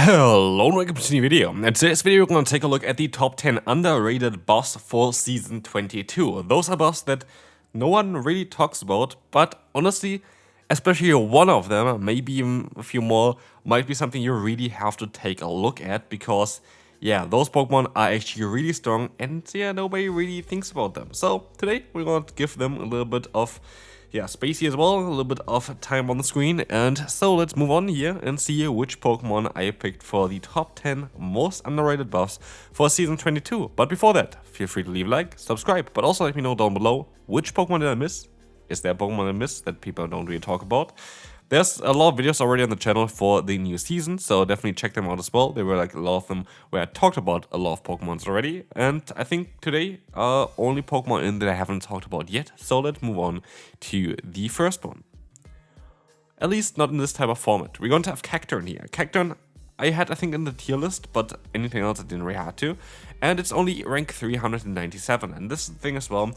Hello and welcome to the new video. In today's video we're going to take a look at the top 10 underrated boss for season 22. Those are boss that no one really talks about, but honestly, especially one of them, maybe even a few more, might be something you really have to take a look at because, yeah, those Pokemon are actually really strong and, yeah, nobody really thinks about them. So today we're going to give them a little bit of spacey as well, a little bit of time on the screen, and so let's move on here and see which Pokemon I picked for the top 10 most underrated buffs for season 22. But before that, feel free to leave a like, subscribe, but also let me know down below which Pokemon did I miss. Is there a Pokemon I missed that people don't really talk about? There's a lot of videos already on the channel for the new season, so definitely check them out as well. There were like a lot of them where I talked about a lot of Pokemons already, and I think today are only Pokemon in that I haven't talked about yet, so let's move on to the first one. At least not in this type of format. We're going to have Cacturne here. Cacturne I had, I think, in the tier list, but anything else I didn't really have to, and it's only rank 397, and this thing as well.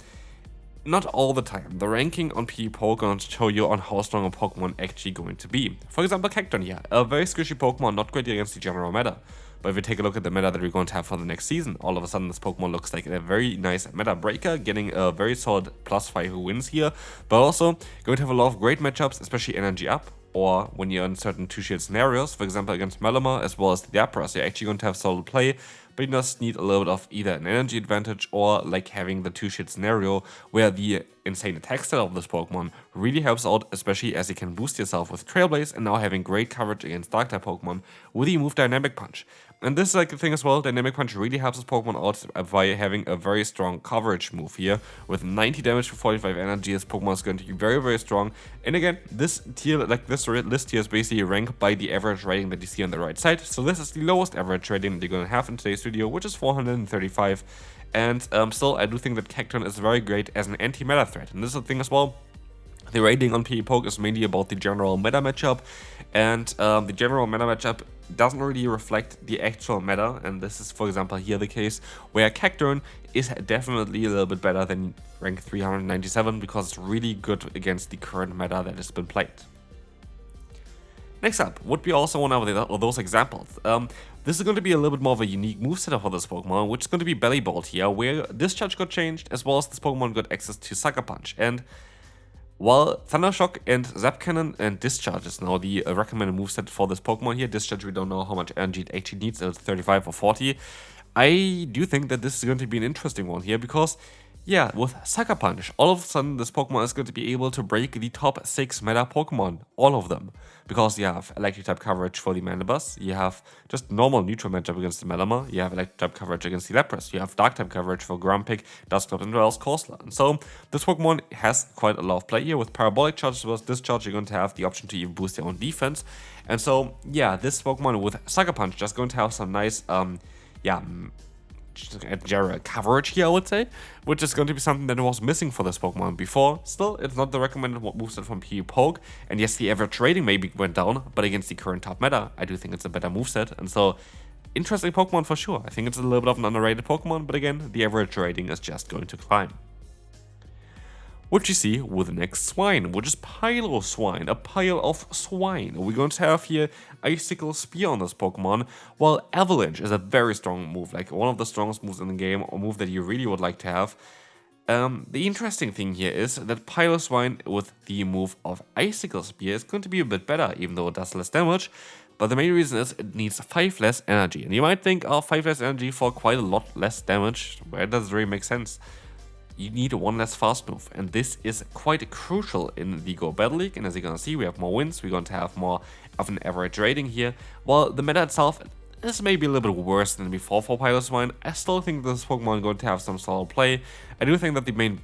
Not all the time. The ranking on PvPoke going to show you on how strong a Pokemon actually going to be. For example, Cacturne here, a very squishy Pokemon, not great against the general meta. But if we take a look at the meta that we're going to have for the next season, all of a sudden this Pokemon looks like a very nice meta breaker, getting a very solid +5 wins here, but also going to have a lot of great matchups, especially energy up, or when you're in certain two-shield scenarios, for example against Bellossom as well as the Drampa, so you're actually going to have solid play, but you just need a little bit of either an energy advantage or like having the two-shield scenario where the insane attack style of this Pokemon really helps out, especially as you can boost yourself with Trail Blaze and now having great coverage against Dark-type Pokemon with the move Dynamic Punch. And this is like the thing as well, Dynamic Punch really helps this Pokemon out by having a very strong coverage move here. With 90 damage for 45 energy, this Pokemon is going to be very, very strong. And again, this tier, like this list here is basically ranked by the average rating that you see on the right side. So this is the lowest average rating that you're going to have in today's video, which is 435. And still, I do think that Cacturne is very great as an anti-meta threat. And this is the thing as well. The rating on PvPoke is mainly about the general meta matchup, and the general meta matchup doesn't really reflect the actual meta, and this is, for example, here the case, where Cacturne is definitely a little bit better than rank 397, because it's really good against the current meta that has been played. Next up would be also one of those examples. This is going to be a little bit more of a unique moveset for this Pokemon, which is going to be Bellibolt here, where Discharge got changed, as well as this Pokemon got access to Sucker Punch, and while Thunder Shock and Zap Cannon and Discharge is now the recommended moveset for this Pokemon here, Discharge we don't know how much energy it actually needs, it's 35 or 40. I do think that this is going to be an interesting one here because, yeah, with Sucker Punch, all of a sudden this Pokemon is going to be able to break the top 6 meta Pokemon, all of them. Because you have Electric type coverage for the Mandibus, you have just normal neutral matchup against the Meloma, you have Electric type coverage against the Lapras, you have Dark type coverage for Grumpig, Dusclops, and Wells Corsola. And so this Pokemon has quite a lot of play here. With Parabolic Charge as well as Discharge, you're going to have the option to even boost your own defense. And so, yeah, this Pokemon with Sucker Punch just going to have some nice, general coverage here, I would say, which is going to be something that was missing for this Pokemon before. Still, it's not the recommended moveset from PvPoke, and yes, the average rating maybe went down, but against the current top meta, I do think it's a better moveset, and so, interesting Pokemon for sure. I think it's a little bit of an underrated Pokemon, but again, the average rating is just going to climb. Which you see with the next swine, which is Piloswine, a pile of swine. We're going to have here Icicle Spear on this Pokemon, while Avalanche is a very strong move, like one of the strongest moves in the game, or move that you really would like to have. The interesting thing here is that Piloswine with the move of Icicle Spear is going to be a bit better, even though it does less damage. But the main reason is it needs 5 less energy. And you might think, oh, 5 less energy for quite a lot less damage, where does it really make sense? You need 1 less fast move, and this is quite crucial in the Go Battle League, and as you're gonna see, we have more wins, we're going to have more of an average rating here, while the meta itself is maybe a little bit worse than before for Piloswine. I still think this Pokemon is going to have some solid play. I do think that the main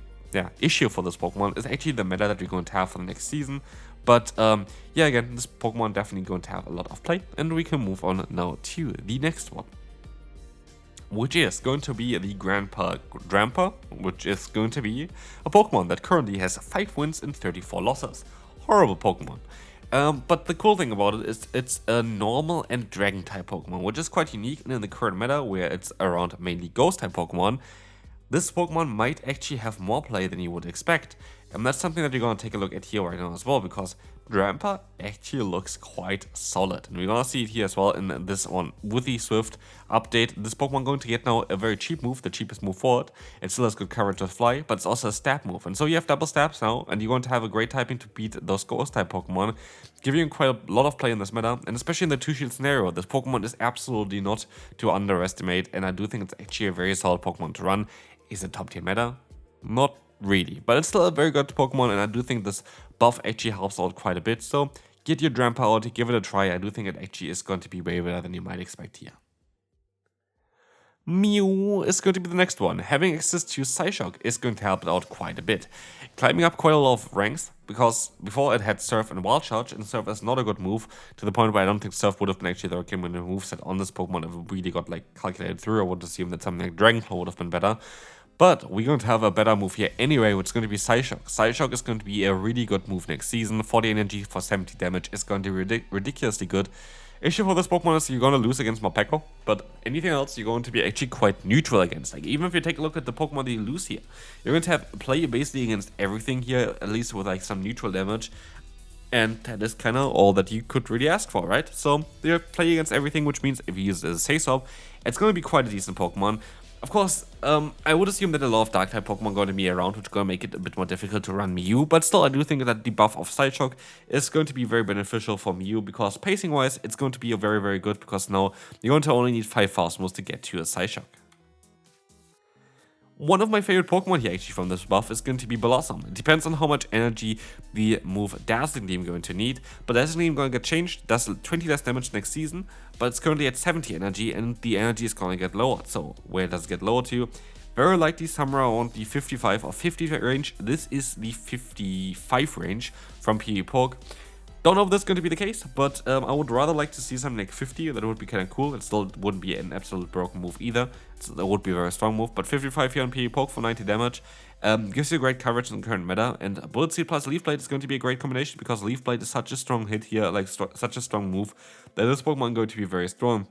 issue for this Pokemon is actually the meta that we're going to have for the next season, but yeah, again, this Pokemon definitely going to have a lot of play, and we can move on now to the next one, which is going to be the Drampa, which is going to be a Pokemon that currently has 5 wins and 34 losses. Horrible Pokemon. But the cool thing about it is it's a normal and dragon type Pokemon, which is quite unique in the current meta where it's around mainly ghost type Pokemon. This Pokemon might actually have more play than you would expect. And that's something that you're going to take a look at here right now as well, because Drampa actually looks quite solid. And we're gonna see it here as well in this one. With the Swift update, this Pokemon going to get now a very cheap move, the cheapest move forward. It still has good coverage with Fly, but it's also a stab move. And so you have double stabs now, and you're going to have a great typing to beat those Ghost type Pokemon, giving you quite a lot of play in this meta. And especially in the two-shield scenario, this Pokemon is absolutely not to underestimate, and I do think it's actually a very solid Pokemon to run. Is it top tier meta? Not really, but it's still a very good Pokemon, and I do think this buff actually helps out quite a bit. So get your Drampa out, give it a try. I do think it actually is going to be way better than you might expect here. Mew is going to be the next one. Having access to Psyshock is going to help it out quite a bit. Climbing up quite a lot of ranks, because before it had Surf and Wild Charge, and Surf is not a good move, to the point where I don't think Surf would have been actually the recommended moveset on this Pokemon if it really got like calculated through. I would assume that something like Dragon Claw would have been better. But we're going to have a better move here anyway, which is going to be Psyshock. Psyshock is going to be a really good move next season. 40 energy for 70 damage is going to be ridiculously good. Issue for this Pokemon is you're going to lose against Morpeko, but anything else you're going to be actually quite neutral against. Like, even if you take a look at the Pokemon that you lose here, you're going to have play basically against everything here, at least with like some neutral damage. And that is kind of all that you could really ask for, right? So you're playing against everything, which means if you use it as a Say-Swap, it's going to be quite a decent Pokemon. Of course, I would assume that a lot of Dark-type Pokemon are going to be around, which is going to make it a bit more difficult to run Mew, but still, I do think that the buff of Psyshock is going to be very beneficial for Mew, because pacing-wise, it's going to be very, very good, because now you're going to only need 5 fast moves to get to a Psyshock. One of my favorite Pokemon here actually from this buff is going to be Bellossom. It depends on how much energy the move Dazzling Gleam going to need, but Dazzling Gleam going to get changed, does 20 less damage next season, but it's currently at 70 energy, and the energy is going to get lowered. So where does it get lowered to? Very likely somewhere around the 55 or 50 range. This is the 55 range from PvPoke. Don't know if that's going to be the case, but I would rather like to see something like 50. That would be kind of cool. It still wouldn't be an absolute broken move either. That would be a very strong move, but 55 here on PvPoke for 90 damage gives you great coverage in the current meta. And Bullet Seed plus Leaf Blade is going to be a great combination, because Leaf Blade is such a strong hit here, like such a strong move, that this Pokemon is going to be very strong.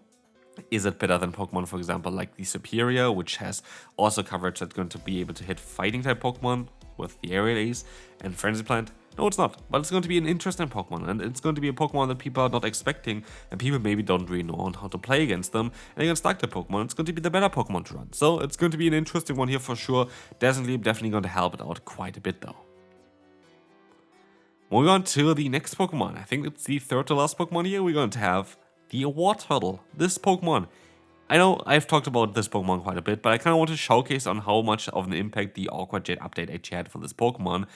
Is it better than Pokemon, for example, like the Superior, which has also coverage that's going to be able to hit fighting type Pokemon with the Aerial Ace and Frenzy Plant? No, it's not, but it's going to be an interesting Pokemon, and it's going to be a Pokemon that people are not expecting, and people maybe don't really know on how to play against them. And against Dark-type Pokemon, it's going to be the better Pokemon to run. So it's going to be an interesting one here for sure. Definitely going to help it out quite a bit though. Moving on to the next Pokemon. I think it's the third to last Pokemon here. We're going to have the Wartortle. This Pokemon. I know I've talked about this Pokemon quite a bit, but I kind of want to showcase on how much of an impact the Awkward Jet update actually had for this Pokemon.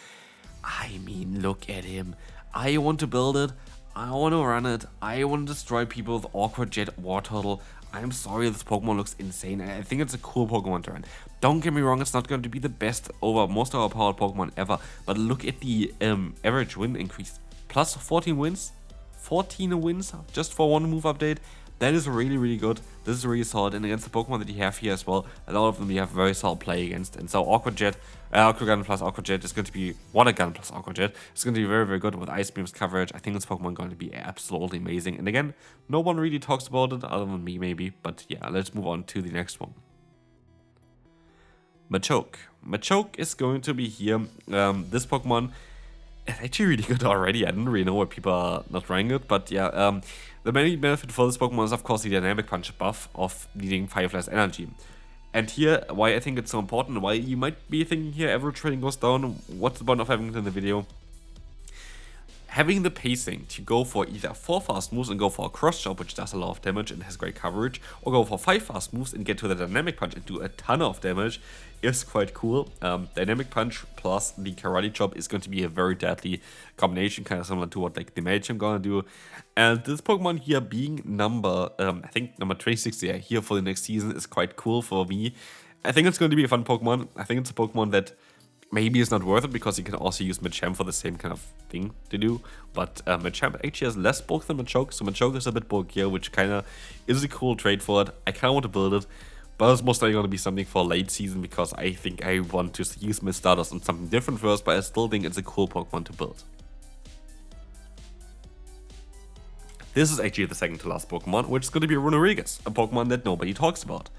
I mean, look at him. I want to build it. I want to run it. I want to destroy people with Awkward Jet Wartortle. I'm sorry, this Pokemon looks insane. I think it's a cool Pokemon to run. Don't get me wrong, it's not going to be the best over most overpowered Pokemon ever. But look at the average win increase. Plus 14 wins. 14 wins just for one move update. That is really, really good. This is really solid, and against the Pokemon that you have here as well, a lot of them you have very solid play against. And so Awkward Gun plus Awkward Jet is going to be Water Gun plus Awkward Jet. It's going to be very, very good with Ice Beam's coverage. I think this Pokemon is going to be absolutely amazing. And again, no one really talks about it other than me maybe. But yeah, let's move on to the next one. Machoke. Machoke is going to be here. This Pokemon is actually really good already. I didn't really know why people are not running it, but yeah. The main benefit for this Pokemon is of course the Dynamic Punch buff of needing 5 less energy. And here, why I think it's so important, why you might be thinking here average rating goes down, what's the point of having it in the video? Having the pacing to go for either 4 fast moves and go for a Cross Chop, which does a lot of damage and has great coverage, or go for 5 fast moves and get to the Dynamic Punch and do a ton of damage, is quite cool. Dynamic Punch plus the Karate Chop is going to be a very deadly combination, kind of similar to what like the Machoke gonna do. And this Pokemon here being number, I think number 26 here for the next season is quite cool for me. I think it's going to be a fun Pokemon. I think it's a Pokemon that maybe it's not worth it, because you can also use Machamp for the same kind of thing to do. But Machamp actually has less bulk than Machoke, so Machoke is a bit bulkier, which kind of is a cool trade for it. I kind of want to build it, but it's most likely going to be something for late season, because I think I want to use my starters on something different first, but I still think it's a cool Pokemon to build. This is actually the second to last Pokemon, which is going to be Runerigus, a Pokemon that nobody talks about.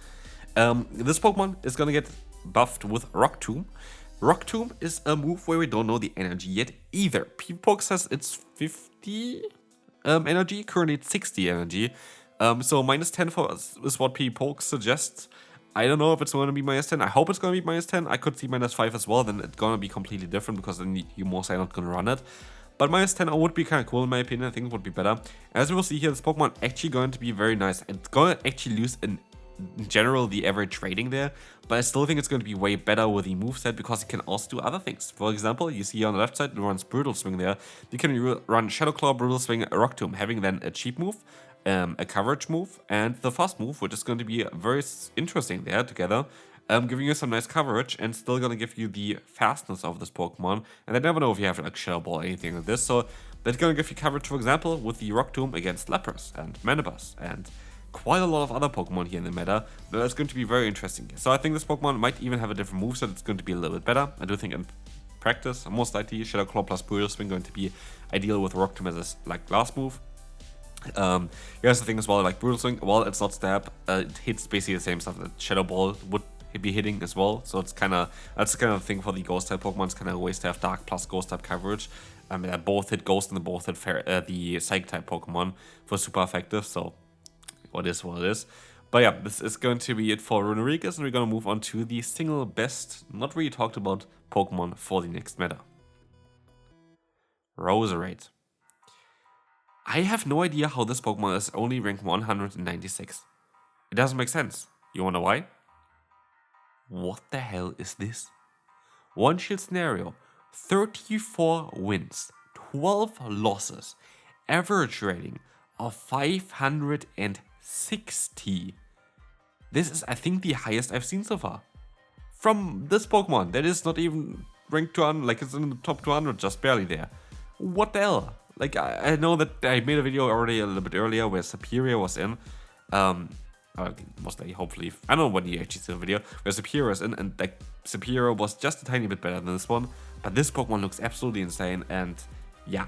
This Pokemon is going to get buffed with Rock Tomb. Rock Tomb is a move where we don't know the energy yet either. P-Poke says it's 50 energy, currently it's 60 energy. So minus 10 for us is what P-Poke suggests. I don't know if it's going to be minus 10. I hope it's going to be minus 10. I could see minus 5 as well. Then it's going to be completely different because then you most are not going to run it. But minus 10 would be kind of cool in my opinion. I think it would be better. As we will see here, this Pokemon actually going to be very nice. It's going to actually lose in general the average rating there, but I still think it's going to be way better with the moveset because it can also do other things. For example, you see on the left side it runs Brutal Swing there. You can run Shadow Claw, Brutal Swing, Rock Tomb, having then a cheap move, a coverage move, and the fast move, which is going to be very interesting there together. Giving you some nice coverage and still gonna give you the fastness of this Pokemon. And I never know if you have like Shadow Ball or anything like this. So that's gonna give you coverage, for example, with the Rock Tomb against Lapras and Manibus and quite a lot of other Pokemon here in the meta. It's going to be very interesting. So I think this Pokemon might even have a different moveset. It's going to be a little bit better. I do think in practice, most likely Shadow Claw plus Brutal Swing going to be ideal with Rock Tomb as a last move. Here's the thing as well, like Brutal Swing, well, it's not stab, it hits basically the same stuff that Shadow Ball would be hitting as well, so it's that's the kind of thing for the Ghost type Pokemon. It's kind of always to have Dark plus Ghost type coverage. They both hit Ghost and they both hit the Psych type Pokemon for super effective, so what is what it is. But yeah, this is going to be it for Runerigus, and we're going to move on to the single best, not really talked about Pokemon for the next meta. Roserade. I have no idea how this Pokemon is only ranked 196. It doesn't make sense. You wanna know why? What the hell is this? One shield scenario, 34 wins, 12 losses, average rating of 560. This is, I think, the highest I've seen so far. From this Pokemon, that is not even ranked 200, like it's in the top 200, just barely there. What the hell? Like, I know that I made a video already a little bit earlier where Superior was in. Mostly, hopefully, I don't know when you actually see the video, where Superior was in, and like Superior was just a tiny bit better than this one. But this Pokemon looks absolutely insane, and yeah,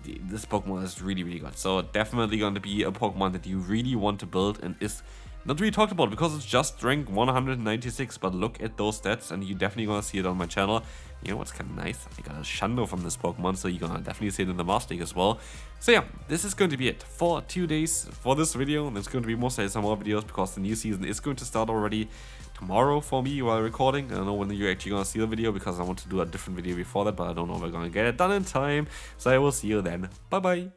this Pokemon is really, really good. So definitely going to be a Pokemon that you really want to build and is not really talked about because it's just ranked 196, but look at those stats and you're definitely gonna see it on my channel. You know what's kind of nice? I got a Shundo from this Pokemon, so you're gonna definitely see it in the Master League as well. So yeah, this is going to be it for 2 days for this video. There's going to be mostly some more videos because the new season is going to start already tomorrow for me while recording. I don't know when you're actually gonna see the video because I want to do a different video before that, but I don't know if we're gonna get it done in time. So I will see you then. Bye bye.